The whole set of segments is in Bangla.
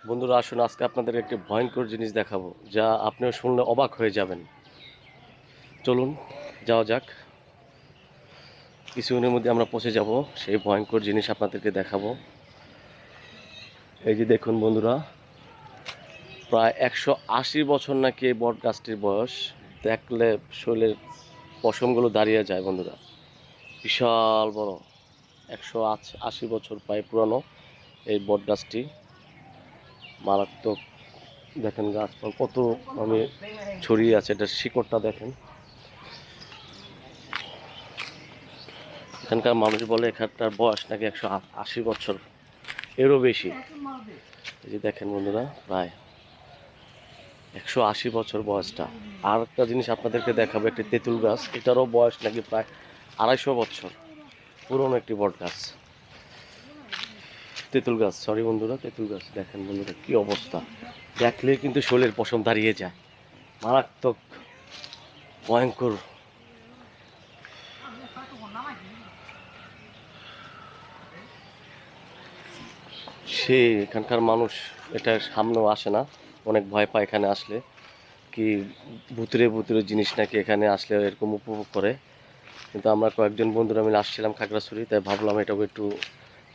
বন্ধুরা আসুন আজকে আপনাদের একটি ভয়ঙ্কর জিনিস দেখাবো, যা আপনিও শুনলে অবাক হয়ে যাবেন। চলুন যাওয়া যাক। কিছুক্ষণের মধ্যে আমরা পৌঁছে যাব, সেই ভয়ঙ্কর জিনিস আপনাদেরকে দেখাবো। এই যে দেখুন বন্ধুরা, প্রায় 180 বছর নাকি এই বট গাছটির বয়স। দেখলে শরীরের পশমগুলো দাঁড়িয়ে যায় বন্ধুরা। বিশাল বড়, 180 বছর প্রায় পুরানো এই বট গাছটি। মারাত্মক, দেখেন গাছপালা কত মানে ছড়িয়ে আছে, এটার শিকড়টা দেখেন। এখানকার মানুষ বলে এখানকার বয়স নাকি 180 বছর, এরও বেশি। এই যে দেখেন বন্ধুরা, প্রায় 180 বছর বয়সটা। আর একটা জিনিস আপনাদেরকে দেখাবো, একটি তেঁতুল গাছ, এটারও বয়স নাকি প্রায় 250 বছর, পুরনো একটি বট গাছ। তেঁতুল গাছ, সরি বন্ধুরা, তেঁতুল গাছ। দেখেন বন্ধুরা কি অবস্থা, দেখলে কিন্তু শরীরের পশম দাঁড়িয়ে যায়। মারাত্মক, ভয়ঙ্কর। সে এখানকার মানুষ এটার সামনেও আসে না, অনেক ভয় পায় এখানে আসলে। কি ভুতুরে ভুতুরে জিনিস নাকি এখানে আসলে এরকম উপভোগ করে। কিন্তু আমরা কয়েকজন বন্ধুরা মিলে আসছিলাম খাগড়াছড়ি, তাই ভাবলাম এটাকে একটু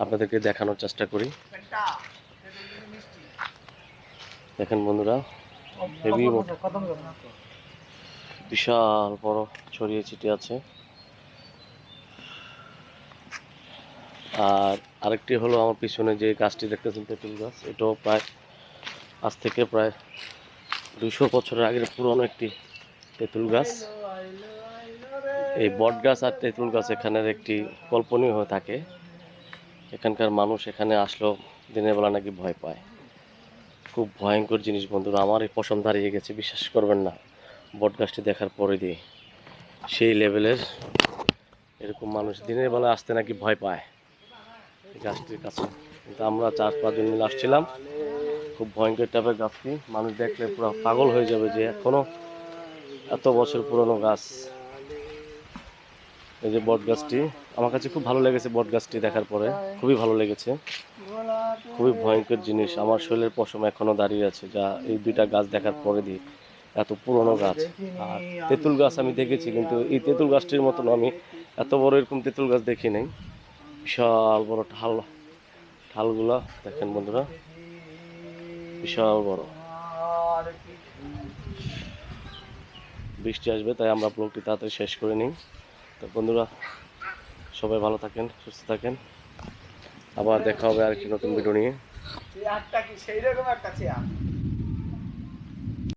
আপনাদেরকে দেখানোর চেষ্টা করি। দেখেন বন্ধুরা, হেভি বিশাল বড়, ছড়িয়ে ছিটিয়ে আছে। আর আরেকটি হলো আমার পিছনে যে গাছটি দেখতেছেন, তেঁতুল গাছ, এটাও প্রায় আজ থেকে প্রায় 200 বছরের আগের পুরনো একটি তেঁতুল গাছ। এই বট গাছ আর তেঁতুল গাছ এখানের একটি কল্পনীয় হয়ে থাকে। এখানকার মানুষ এখানে আসলেও দিনের বেলা নাকি ভয় পায়। খুব ভয়ঙ্কর জিনিস বন্ধুরা, আমার এই পশম দাঁড়িয়ে গেছে, বিশ্বাস করবেন না। বট গাছটি দেখার পরে দিয়ে সেই লেভেলের, এরকম মানুষ দিনের বেলা আসতে নাকি ভয় পায় এই গাছটির কাছে। কিন্তু আমরা 4-5 জন মিলে আসছিলাম। খুব ভয়ঙ্কর টাইপের গাছটি, মানুষ দেখলে পুরো পাগল হয়ে যাবে যে এখনো এত বছর পুরনো গাছ। এই যে বট গাছটি, আমার কাছে খুব ভালো লেগেছে বট গাছটি দেখার পরে, খুবই ভালো লেগেছে। খুবই ভয়ঙ্কর জিনিস, আমার শরীরের পশম এখনো দাঁড়িয়ে আছে, যা এই দুইটা গাছ দেখার পরে দিয়ে। এত পুরনো গাছ। আর তেঁতুল গাছ আমি দেখেছি, কিন্তু এই তেঁতুল গাছটির মতন আমি এত বড় এরকম তেঁতুল গাছ দেখি নাই। বিশাল বড় ঢাল, ঢালগুলা দেখেন বন্ধুরা, বিশাল বড়। বৃষ্টি আসবে, তাই আমরা ব্লগটি তাড়াতাড়ি শেষ করে নিই। তো বন্ধুরা, সবাই ভালো থাকেন, সুস্থ থাকেন। আবার দেখা হবে আরেকটি নতুন ভিডিও নিয়ে।